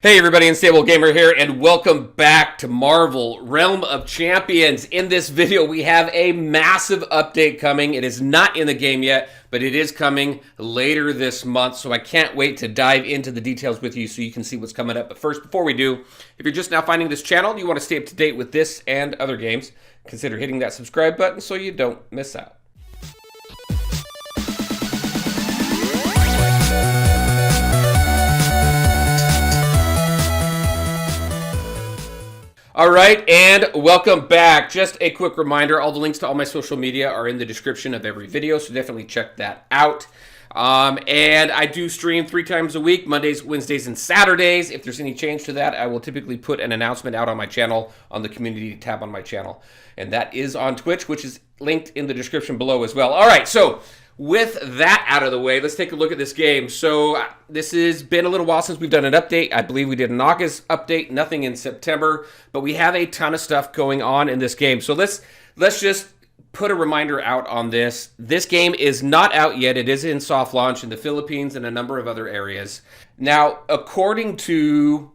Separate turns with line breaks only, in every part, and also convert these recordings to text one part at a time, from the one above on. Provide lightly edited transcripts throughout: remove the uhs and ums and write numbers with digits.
Hey everybody, Unstable Gamer here, and welcome back to Marvel Realm of Champions. In this video, we have a massive update coming. It is not in the game yet, but it is coming later this month, so I can't wait to dive into the details with you so you can see what's coming up. But first, before we do, if you're just now finding this channel and you want to stay up to date with this and other games, consider hitting that subscribe button so you don't miss out. All right, and welcome back. Just a quick reminder, all the links to all my social media are in the description of every video, so definitely check that out. And I do stream 3 times a week, Mondays, Wednesdays, and Saturdays. If there's any change to that, I will typically put an announcement out on my channel, on the community tab on my channel. And that is on Twitch, which is linked in the description below as well. All right, so with that out of the way, let's take a look at this game. So this has been a little while since we've done an update. I believe we did an August update, nothing in September, but we have a ton of stuff going on in this game. So let's just put a reminder out on this. This game is not out yet. It is in soft launch in the Philippines and a number of other areas. Now, according to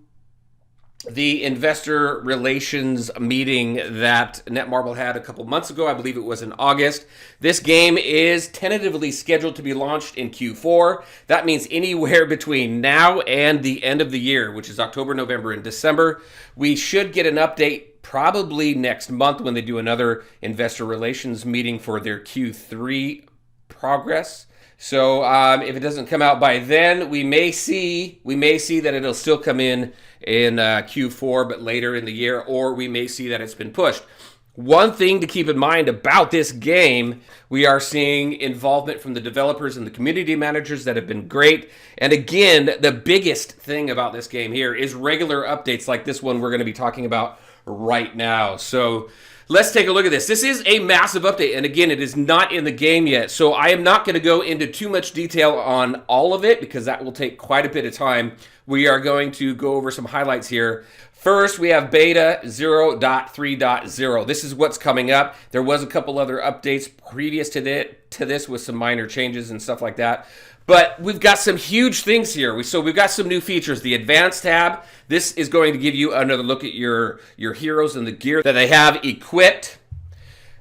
the investor relations meeting that Netmarble had a couple months ago, I believe it was in August, this game is tentatively scheduled to be launched in Q4. That means anywhere between now and the end of the year, which is October, November, and December. We should get an update probably next month when they do another investor relations meeting for their Q3 progress. So if it doesn't come out by then, we may see that it'll still come in Q4, but later in the year, or we may see that it's been pushed. One thing to keep in mind about this game, we are seeing involvement from the developers and the community managers that have been great. And again, the biggest thing about this game here is regular updates like this one we're going to be talking about right now. So let's take a look at this. This is a massive update, and again, it is not in the game yet, so I am not going to go into too much detail on all of it because that will take quite a bit of time. We are going to go over some highlights here. First, we have Beta 0.3.0. This is what's coming up. There was a couple other updates previous to this with some minor changes and stuff like that. But we've got some huge things here. So we've got some new features. The Advanced tab. This is going to give you another look at your heroes and the gear that they have equipped.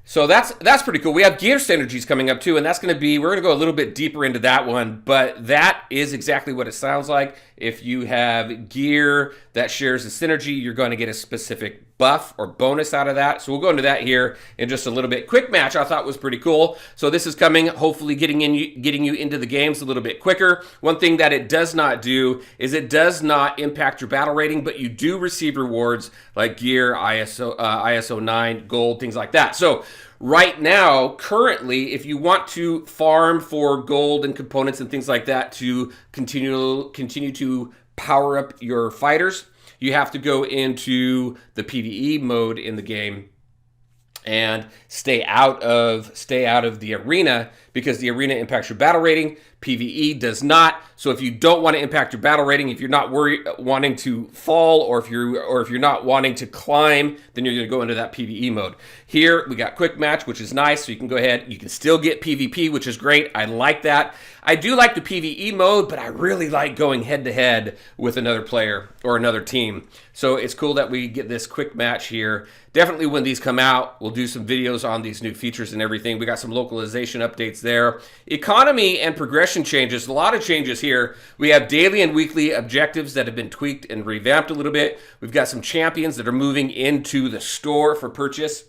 So that's pretty cool. We have gear synergies coming up too, and that's going to be, we're going to go a little bit deeper into that one, but that is exactly what it sounds like. If you have gear that shares a synergy, you're going to get a specific buff or bonus out of that. So we'll go into that here in just a little bit. Quick match I thought was pretty cool. So this is coming, hopefully getting you into the games a little bit quicker. One thing that it does not do is it does not impact your battle rating, but you do receive rewards like gear, ISO 9, gold, things like that. So right now, currently, if you want to farm for gold and components and things like that to continue to power up your fighters, you have to go into the PvE mode in the game and stay out of the arena because the arena impacts your battle rating. PvE does not. So if you don't want to impact your battle rating, if you're not wanting to fall, or if you're not wanting to climb, then you're going to go into that PvE mode. Here we got quick match, which is nice. So you can go ahead. You can still get PvP, which is great. I like that. I do like the PvE mode, but I really like going head to head with another player or another team. So it's cool that we get this quick match here. Definitely when these come out, we'll do some videos on these new features and everything. We got some localization updates there. Economy and progression changes, a lot of changes here. We have daily and weekly objectives that have been tweaked and revamped a little bit. We've got some champions that are moving into the store for purchase.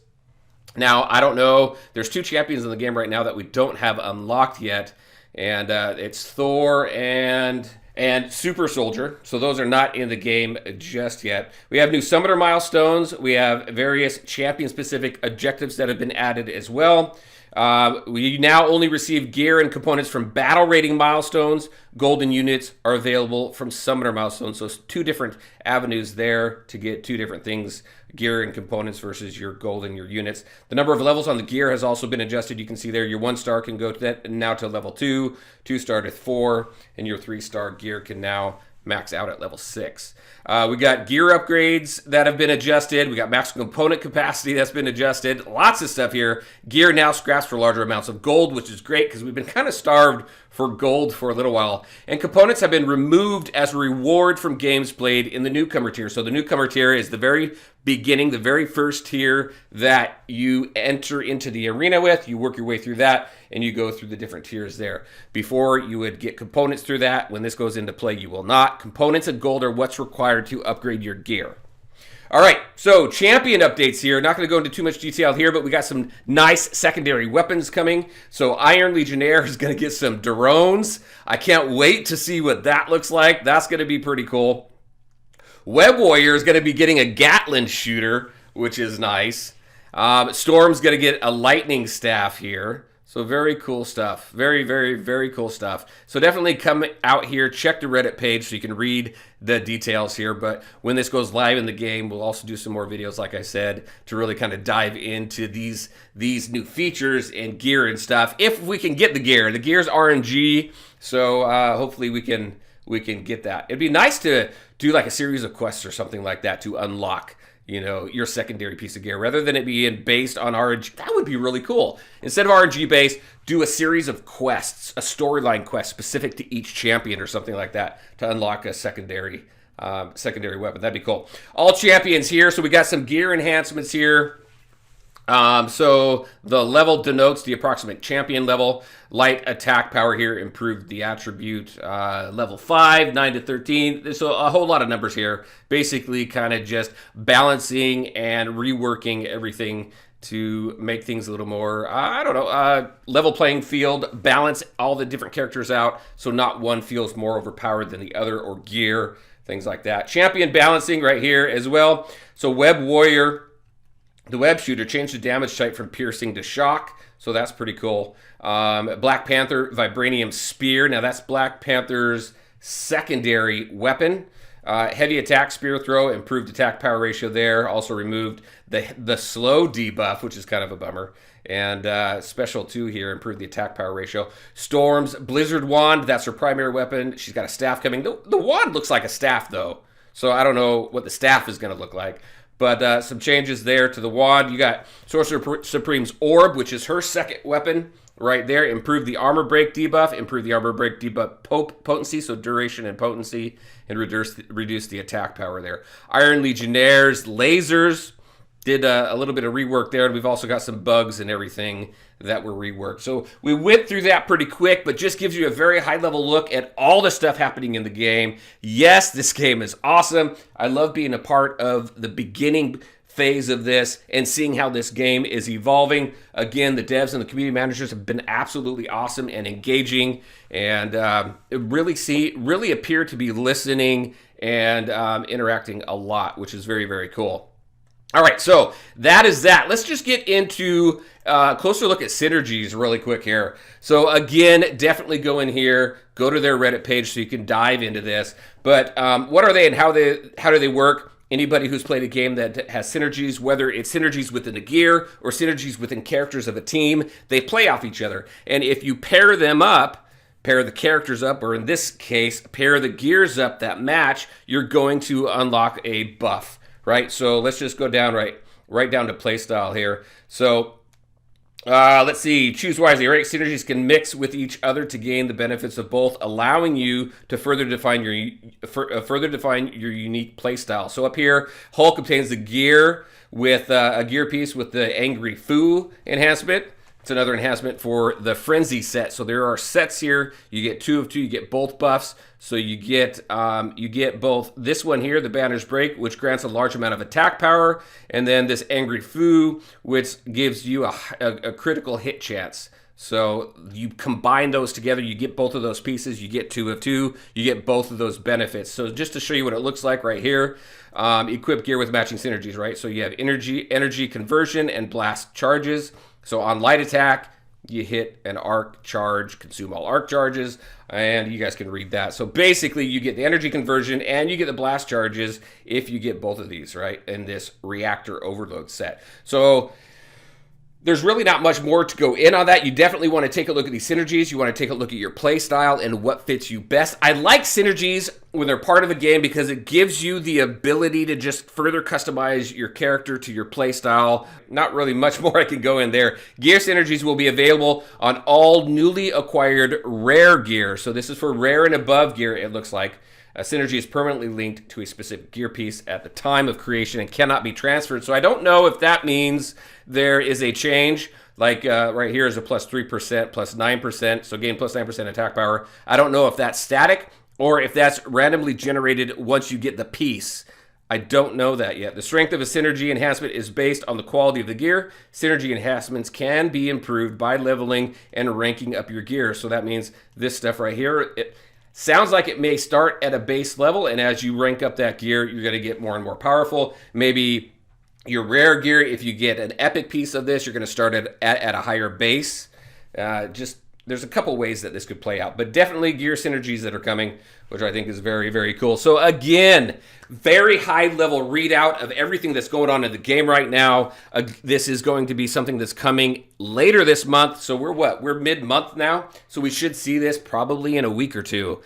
Now, I don't know. There's 2 champions in the game right now that we don't have unlocked yet. And it's Thor and Super Soldier. So those are not in the game just yet. We have new Summoner Milestones. We have various champion-specific objectives that have been added as well. We now only receive gear and components from battle rating milestones. Golden units are available from Summoner Milestones. So it's 2 different avenues there to get 2 different things, gear and components versus your gold and your units. The number of levels on the gear has also been adjusted. You can see there your 1-star can go to that now to level 2, 2-star to 4, and your 3-star gear can now max out at level 6. We got gear upgrades that have been adjusted. We got maximum component capacity that's been adjusted. Lots of stuff here. Gear now scraps for larger amounts of gold, which is great because we've been kind of starved for gold for a little while. And components have been removed as a reward from games played in the newcomer tier. So the newcomer tier is the very beginning, the very first tier that you enter into the arena with. You work your way through that, and you go through the different tiers there. Before, you would get components through that. When this goes into play, you will not. Components and gold are what's required to upgrade your gear. All right, so champion updates here. Not going to go into too much detail here, but we got some nice secondary weapons coming. So Iron Legionnaire is going to get some drones. I can't wait to see what that looks like. That's going to be pretty cool. Web Warrior is going to be getting a Gatling shooter, which is nice. Storm's going to get a lightning staff here. So very cool stuff. Very, very, very cool stuff. So definitely come out here, check the Reddit page so you can read the details here. But when this goes live in the game, we'll also do some more videos, like I said, to really kind of dive into these new features and gear and stuff. If we can get the gear. The gear's RNG, so hopefully we can get that. It'd be nice to do like a series of quests or something like that to unlock, you know, your secondary piece of gear, rather than it being based on RNG. That would be really cool. Instead of RNG based, do a series of quests, a storyline quest specific to each champion or something like that to unlock a secondary weapon. That'd be cool. All champions here. So we got some gear enhancements here. So the level denotes the approximate champion level. Light attack power here improved the attribute. Level 5, 9 to 13. So a whole lot of numbers here. Basically kind of just balancing and reworking everything to make things a little more, level playing field, balance all the different characters out so not one feels more overpowered than the other, or gear, things like that. Champion balancing right here as well. So Web Warrior, the web shooter, changed the damage type from piercing to shock, so that's pretty cool. Black Panther Vibranium Spear. Now that's Black Panther's secondary weapon. Heavy attack spear throw, improved attack power ratio there. Also removed the slow debuff, which is kind of a bummer. And special 2 here, improved the attack power ratio. Storm's Blizzard Wand, that's her primary weapon. She's got a staff coming. The wand looks like a staff though, so I don't know what the staff is going to look like. But some changes there to the wand. You got Sorcerer Supreme's Orb, which is her second weapon right there. Improved the armor break debuff. Improved the armor break debuff potency, so duration and potency, and reduce the attack power there. Iron Legionnaire's lasers did a little bit of rework there. And we've also got some bugs and everything that were reworked. So we went through that pretty quick, but just gives you a very high-level look at all the stuff happening in the game. Yes, this game is awesome. I love being a part of the beginning phase of this and seeing how this game is evolving. Again, the devs and the community managers have been absolutely awesome and engaging, and really appear to be listening and interacting a lot, which is very, very cool. All right, so that is that. Let's just get into a closer look at Synergies really quick here. So again, definitely go in here, go to their Reddit page so you can dive into this. But what are they and how do they work? Anybody who's played a game that has synergies, whether it's synergies within a gear or synergies within characters of a team, they play off each other. And if you pair them up, pair the characters up, or in this case, pair the gears up that match, you're going to unlock a buff. Right, so let's just go down right down to playstyle here. So let's see, choose wisely. Right, synergies can mix with each other to gain the benefits of both, allowing you to further define your unique playstyle. So up here, Hulk obtains the gear with a gear piece with the Angry Foo enhancement. It's another enhancement for the Frenzy set. So there are sets here. You get 2 of 2. You get both buffs. So you get both this one here, the Banner's Break, which grants a large amount of attack power, and then this Angry Foo, which gives you a critical hit chance. So you combine those together, you get both of those pieces, you get 2 of 2, you get both of those benefits. So just to show you what it looks like right here, equip gear with matching synergies, right? So you have energy conversion and blast charges. So on light attack, you hit an arc charge, consume all arc charges, and you guys can read that. So basically, you get the energy conversion and you get the blast charges if you get both of these, right, in this reactor overload set. So there's really not much more to go in on that. You definitely want to take a look at these synergies. You want to take a look at your play style and what fits you best. I like synergies when they're part of a game because it gives you the ability to just further customize your character to your play style. Not really much more I can go in there. Gear synergies will be available on all newly acquired rare gear. So this is for rare and above gear, it looks like. A synergy is permanently linked to a specific gear piece at the time of creation and cannot be transferred. So I don't know if that means there is a change. Like right here is a plus 3%, plus 9%. So gain plus 9% attack power. I don't know if that's static or if that's randomly generated once you get the piece. I don't know that yet. The strength of a synergy enhancement is based on the quality of the gear. Synergy enhancements can be improved by leveling and ranking up your gear. So that means this stuff right here, it sounds like it may start at a base level, and as you rank up that gear, you're going to get more and more powerful. Maybe your rare gear, if you get an epic piece of this, you're going to start at a higher base. There's a couple ways that this could play out, but definitely gear synergies that are coming, which I think is very, very cool. So again, very high level readout of everything that's going on in the game right now. This is going to be something that's coming later this month. So we're mid-month now. So we should see this probably in a week or two.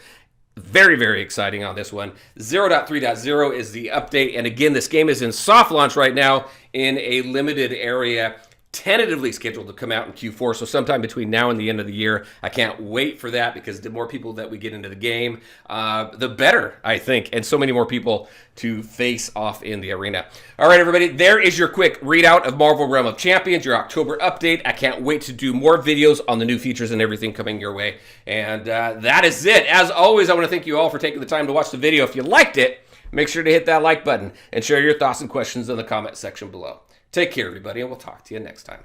Very, very exciting on this one. 0.3.0 is the update. And again, this game is in soft launch right now in a limited area, tentatively scheduled to come out in Q4, so sometime between now and the end of the year. I can't wait for that because the more people that we get into the game, the better, I think, and so many more people to face off in the arena. All right, everybody, there is your quick readout of Marvel Realm of Champions, your October update. I can't wait to do more videos on the new features and everything coming your way, and that is it. As always, I want to thank you all for taking the time to watch the video. If you liked it, make sure to hit that like button and share your thoughts and questions in the comment section below. Take care, everybody, and we'll talk to you next time.